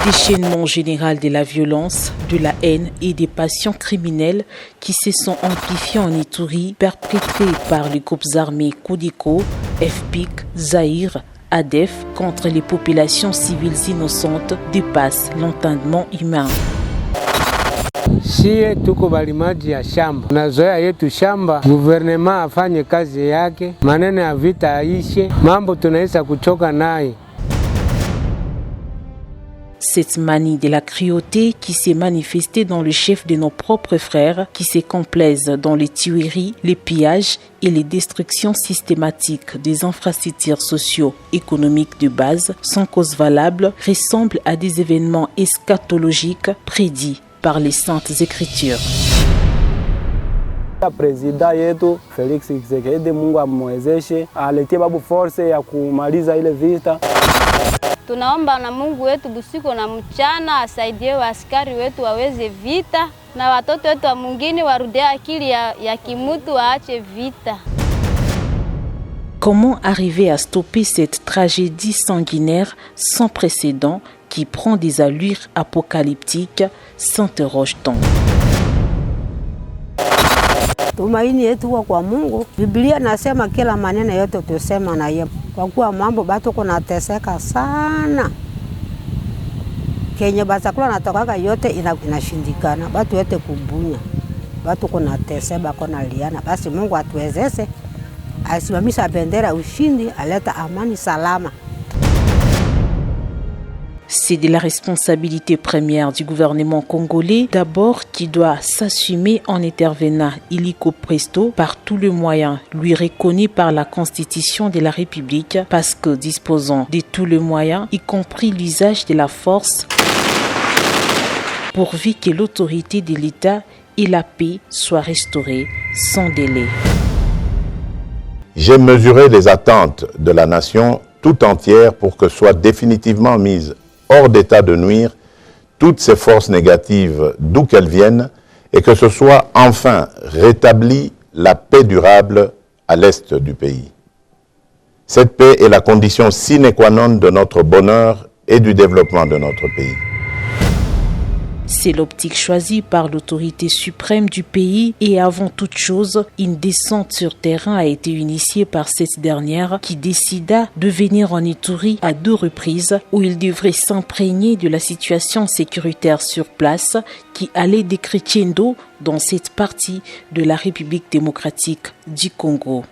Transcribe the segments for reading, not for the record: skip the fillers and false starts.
Déchaînement général de la violence, de la haine et des passions criminelles qui se sont amplifiées en Ituri, perpétrées par les groupes armés Codeco, FPIC, Zaïre, ADEF contre les populations civiles innocentes dépasse l'entendement humain. Shie tuko balimaji ya shamba. Tunazoea yetu shamba, guvernema afanye kazi yake, maneno ya vita aishe, mambo tunaisa kuchoka naye. Cette manie de la cruauté qui s'est manifestée dans le chef de nos propres frères, qui se complaisent dans les tueries, les pillages et les destructions systématiques des infrastructures socio-économiques de base sans cause valable, ressemble à des événements eschatologiques prédits par les Saintes Écritures. Président yetu Felix Tshisekedi, Mungu amwezeshe aletie babu force ya kumaliza ile vita. Tunaomba na Mungu wetu busiku na mchana asaidie askari wetu waweze vita na watoto wetu wa mwingine warudie akili ya kimutu waache vita. Comment arriver à stopper cette tragédie sanguinaire sans précédent qui prend des allures apocalyptiques, s'interroge-t-on. Tumaini yetu kwa Mungu. Biblia nasema kila maneno yote tusema na yeye. Kwa kuwa mambo batu kunateseka sana. Kenye basakula natokaka yote inashindikana. Batu yote kubunya. Batu kunateseka kona liana. Basi Mungu atuwezeshe. Asimamisha bendera ushindi, aleta amani salama. C'est de la responsabilité première du gouvernement congolais, d'abord qui doit s'assumer en intervenant illico presto par tous les moyens lui reconnus par la Constitution de la République, parce que disposant de tous les moyens, y compris l'usage de la force, pourvu que l'autorité de l'État et la paix soient restaurées sans délai. J'ai mesuré les attentes de la nation tout entière pour que soient définitivement mises hors d'état de nuire toutes ces forces négatives d'où qu'elles viennent et que ce soit enfin rétablie la paix durable à l'est du pays. Cette paix est la condition sine qua non de notre bonheur et du développement de notre pays. C'est l'optique choisie par l'autorité suprême du pays et avant toute chose, une descente sur terrain a été initiée par cette dernière qui décida de venir en Ituri à 2 reprises où il devrait s'imprégner de la situation sécuritaire sur place qui allait décrescendo dans cette partie de la République démocratique du Congo.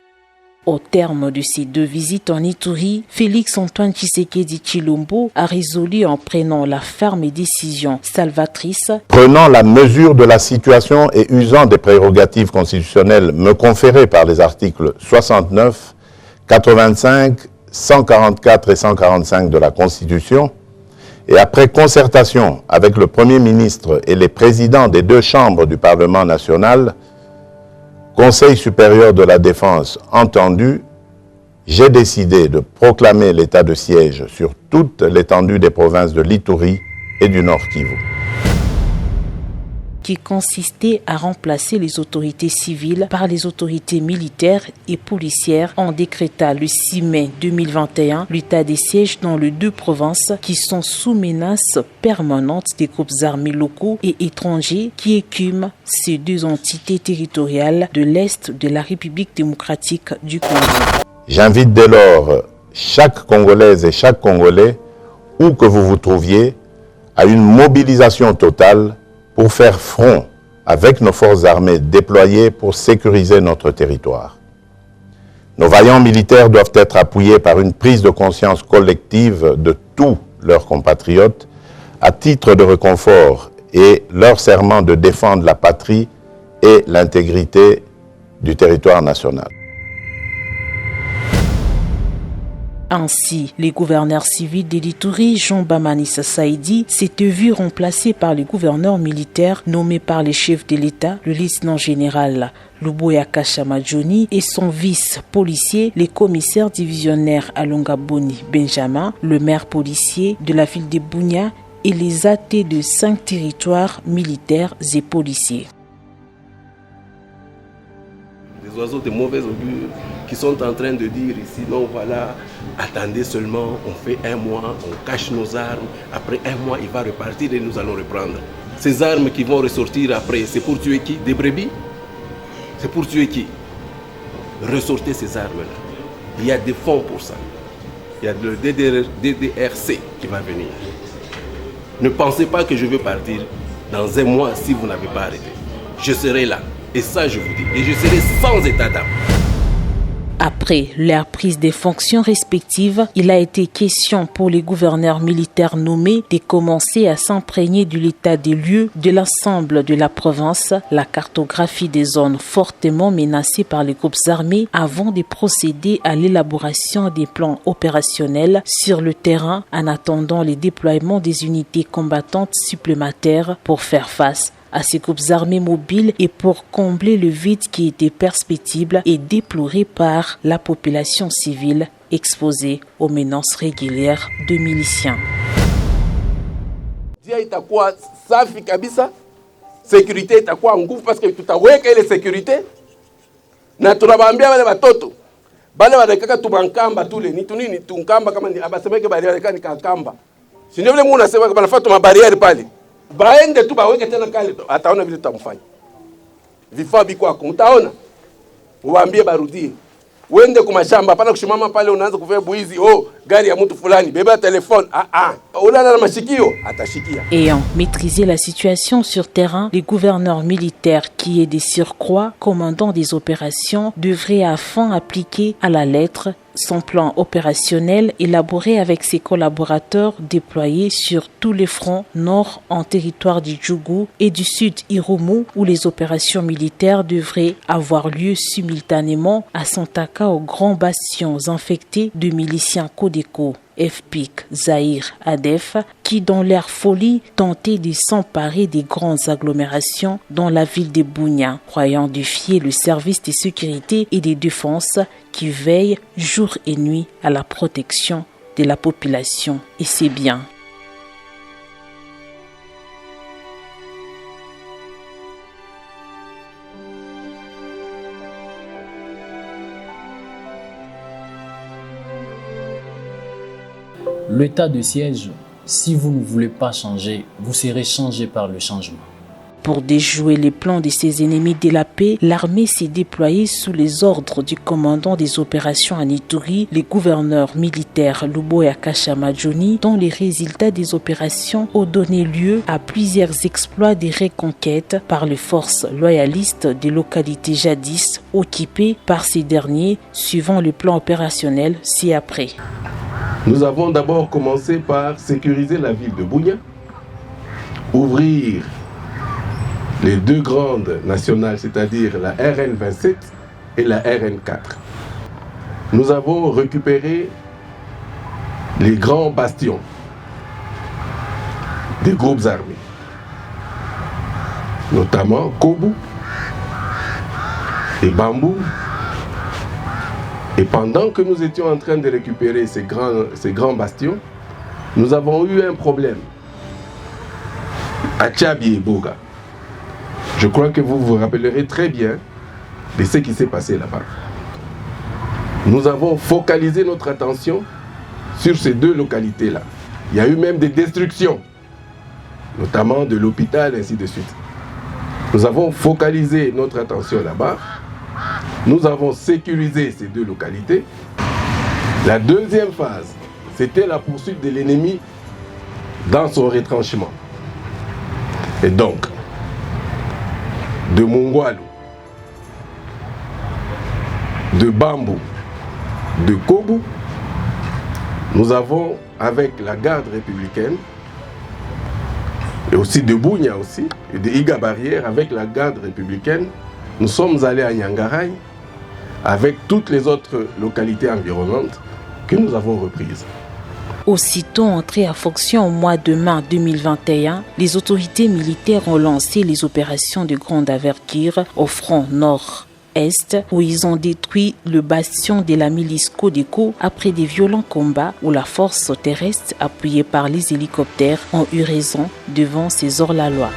Au terme de ces 2 visites en Ituri, Félix-Antoine Tshisekedi Tshilombo a résolu en prenant la ferme décision salvatrice. Prenant la mesure de la situation et usant des prérogatives constitutionnelles me conférées par les articles 69, 85, 144 et 145 de la Constitution, et après concertation avec le Premier ministre et les présidents des 2 chambres du Parlement national, Conseil supérieur de la défense entendu, j'ai décidé de proclamer l'état de siège sur toute l'étendue des provinces de l'Ituri et du Nord Kivu. Qui consistait à remplacer les autorités civiles par les autorités militaires et policières en décrétant le 6 mai 2021 l'état de siège dans les 2 provinces qui sont sous menace permanente des groupes armés locaux et étrangers qui écument ces 2 entités territoriales de l'Est de la République démocratique du Congo. J'invite dès lors chaque Congolaise et chaque Congolais, où que vous vous trouviez, à une mobilisation totale pour faire front avec nos forces armées déployées pour sécuriser notre territoire. Nos vaillants militaires doivent être appuyés par une prise de conscience collective de tous leurs compatriotes à titre de réconfort et leur serment de défendre la patrie et l'intégrité du territoire national. Ainsi, le gouverneur civil de l'Ituri, Jean Bamanissa Saïdi, s'était vu remplacé par le gouverneur militaire nommé par les chefs de l'État, le lieutenant-général Luboya Kashamadjoni et son vice-policier, les commissaires divisionnaires Alonga Boni Benjamin, le maire policier de la ville de Bunia et les AT de 5 territoires militaires et policiers. Des oiseaux de mauvais augure qui sont en train de dire ici, non voilà, attendez seulement, on fait 1 mois, on cache nos armes, après 1 mois il va repartir et nous allons reprendre. Ces armes qui vont ressortir après, c'est pour tuer qui? Des brebis? C'est pour tuer qui? Ressortez ces armes-là. Il y a des fonds pour ça. Il y a le DDRC qui va venir. Ne pensez pas que je veux partir dans 1 mois si vous n'avez pas arrêté. Je serai là. Et ça, je vous dis. Et je serai sans état d'âme. Après leur prise des fonctions respectives, il a été question pour les gouverneurs militaires nommés de commencer à s'imprégner de l'état des lieux de l'ensemble de la province, la cartographie des zones fortement menacées par les groupes armés avant de procéder à l'élaboration des plans opérationnels sur le terrain en attendant le déploiement des unités combattantes supplémentaires pour faire face à ces groupes armés mobiles et pour combler le vide qui était perceptible et déploré par la population civile exposée aux menaces régulières de miliciens. Itakuwa safi kabisa, sécurité itakuwa nguvu parce que tutaweka ile sécurité na tunawaambia wale watoto bale wanakaka tubankamba tule ni tunini tunkamba kama ni abasemeke bali ni kakamba. Si ndio vile Mungu anasema kama nafuata mabarieri pale. Baende tu baweke tena kale ataona vile tutamfanya. Vifaa bikwako mtaona. Uwaambie barudie. Wende kumashamba hapana kushimama pale unaanza kuvaa buizi gari ya mtu fulani beba telefone ulala na mashikio atashikia. Ayant maîtrisé la situation sur terrain, les gouverneurs militaires qui est des surcroît commandants des opérations devraient afin appliquer à la lettre son plan opérationnel élaboré avec ses collaborateurs déployés sur tous les fronts nord en territoire du Djougou et du sud Irumu où les opérations militaires devraient avoir lieu simultanément à Santaka aux grands bastions infectés de miliciens Codeco, FPIC, Zaïre, ADEF, qui dans leur folie tentaient de s'emparer des grandes agglomérations dans la ville de Bunia, croyant défier le service de sécurité et de défense qui veille jour et nuit à la protection de la population et ses biens. L'état de siège, si vous ne voulez pas changer, vous serez changé par le changement. Pour déjouer les plans de ses ennemis de la paix, l'armée s'est déployée sous les ordres du commandant des opérations à Ituri, les gouverneurs militaires Luboya Kashamajoni, dont les résultats des opérations ont donné lieu à plusieurs exploits de reconquêtes par les forces loyalistes des localités jadis occupées par ces derniers, suivant le plan opérationnel ci-après. Nous avons d'abord commencé par sécuriser la ville de Bunia, ouvrir les 2 grandes nationales, c'est-à-dire la RN27 et la RN4. Nous avons récupéré les grands bastions des groupes armés, notamment Kobu et Bambou. Et pendant que nous étions en train de récupérer ces grands bastions, nous avons eu un problème à Tchabi et Boga. Je crois que vous vous rappellerez très bien de ce qui s'est passé là-bas. Nous avons focalisé notre attention sur ces 2 localités-là. Il y a eu même des destructions, notamment de l'hôpital, ainsi de suite. Nous avons focalisé notre attention là-bas. Nous avons sécurisé ces 2 localités. La deuxième phase, c'était la poursuite de l'ennemi dans son retranchement. Et donc, de Mongwalu, de Bambou, de Kobu, nous avons, avec la garde républicaine, et aussi de Bunia aussi, et de Iga Barrière, avec la garde républicaine, nous sommes allés à Nyangaray, avec toutes les autres localités environnantes que nous avons reprises. Aussitôt entrés à fonction au mois de mai 2021, les autorités militaires ont lancé les opérations de grande envergure au front nord-est où ils ont détruit le bastion de la milice Codeco après des violents combats où la force terrestre appuyée par les hélicoptères ont eu raison devant ces hors-la-loi.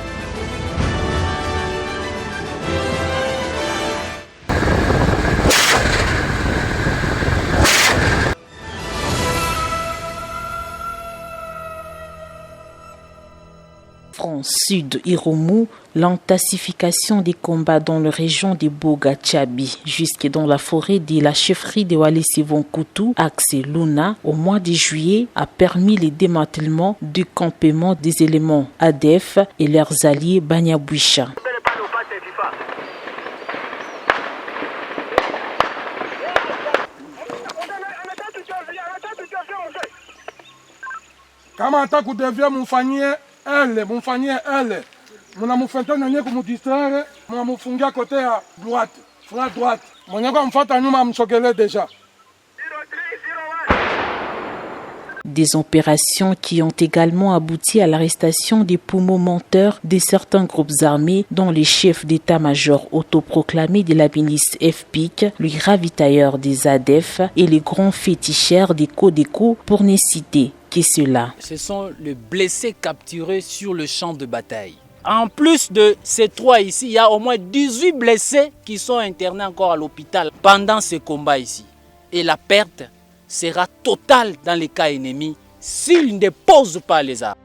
Front Sud Irumu, l'intensification des combats dans la région de Boga-Tchabi jusque dans la forêt de la chefferie de Wallis-et-Vonkutu, axe Luna, au mois de juillet, a permis le démantèlement du campement des éléments ADF et leurs alliés Banyabwisha. Kama hata kudevia mufanyie ele mnamufenta nyenye kumudistraire mnamufungia kote ya droite mwenye kwa mfata nyuma msogele deja. Des opérations qui ont également abouti à l'arrestation des poumons menteurs de certains groupes armés, dont les chefs d'état-major autoproclamés de la milice FPIC, le ravitailleur des ADF et les grands féticheurs des Codeco, pour ne citer que cela. Ce sont les blessés capturés sur le champ de bataille. En plus de ces 3 ici, il y a au moins 18 blessés qui sont internés encore à l'hôpital pendant ces combats ici. Et la perte sera totale dans les cas ennemis s'ils ne déposent pas les armes.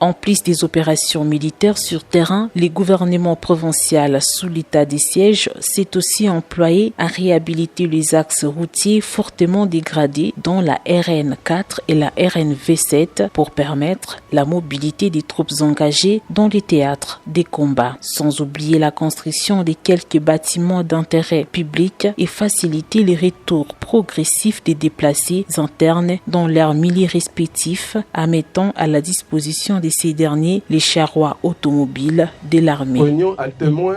En plus des opérations militaires sur terrain, le gouvernement provincial sous l'état de siège s'est aussi employé à réhabiliter les axes routiers fortement dégradés, dont la RN4 et la RNV7, pour permettre la mobilité des troupes engagées dans les théâtres des combats, sans oublier la construction de quelques bâtiments d'intérêt public et faciliter les retours progressifs des déplacés internes dans leurs milieux respectifs, en mettant à la disposition des ces derniers les charrois automobiles de l'armée. Prenons à témoin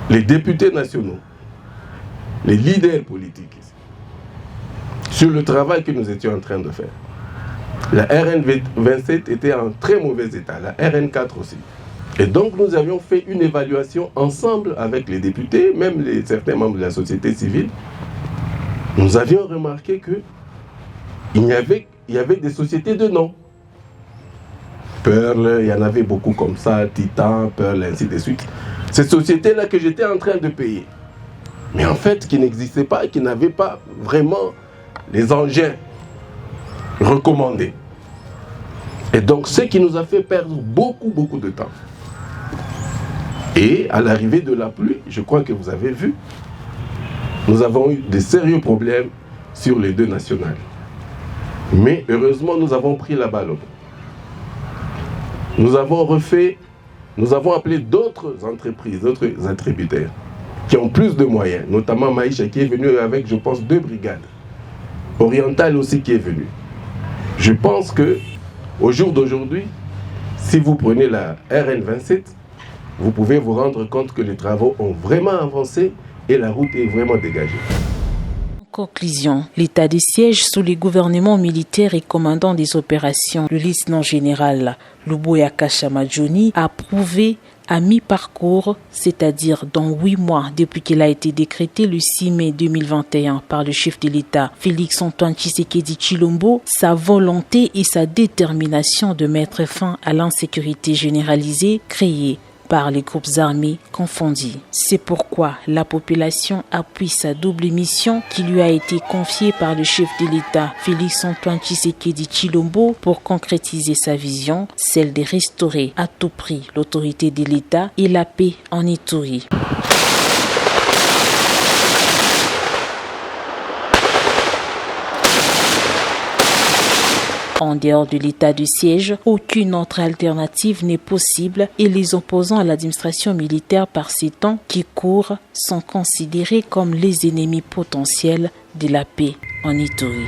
les députés nationaux, les leaders politiques ici, sur le travail que nous étions en train de faire. La RN27 était en très mauvais état, la RN4 aussi. Et donc nous avions fait une évaluation ensemble avec les députés, même certains membres de la société civile. Nous avions remarqué qu'il y avait des sociétés de nom. Pearl, il y en avait beaucoup comme ça, Titan, Pearl, ainsi de suite. Ces sociétés-là que j'étais en train de payer, mais en fait qui n'existaient pas, qui n'avaient pas vraiment les engins recommandés. Et donc ce qui nous a fait perdre beaucoup de temps. Et à l'arrivée de la pluie, je crois que vous avez vu, nous avons eu de sérieux problèmes sur les 2 nationales. Mais heureusement, nous avons pris la balle au bout. Nous avons appelé d'autres entreprises, d'autres attributaires qui ont plus de moyens, notamment Maïcha qui est venu avec, je pense, 2 brigades. Oriental aussi qui est venu. Je pense que au jour d'aujourd'hui, si vous prenez la RN27, vous pouvez vous rendre compte que les travaux ont vraiment avancé et la route est vraiment dégagée. Conclusion. L'état de siège sous les gouvernements militaires et commandants des opérations, le lieutenant-général Luboya Kashamajoni, a prouvé à mi-parcours, c'est-à-dire dans 8 mois depuis qu'il a été décrété le 6 mai 2021 par le chef de l'État Félix-Antoine Tshisekedi Tshilombo, sa volonté et sa détermination de mettre fin à l'insécurité généralisée créée par les groupes armés confondus. C'est pourquoi la population appuie sa double mission qui lui a été confiée par le chef de l'État Félix-Antoine Tshisekedi Tshilombo pour concrétiser sa vision, celle de restaurer à tout prix l'autorité de l'État et la paix en Ituri. En dehors de l'état de siège, aucune autre alternative n'est possible et les opposants à l'administration militaire par ces temps qui courent sont considérés comme les ennemis potentiels de la paix en Ituri.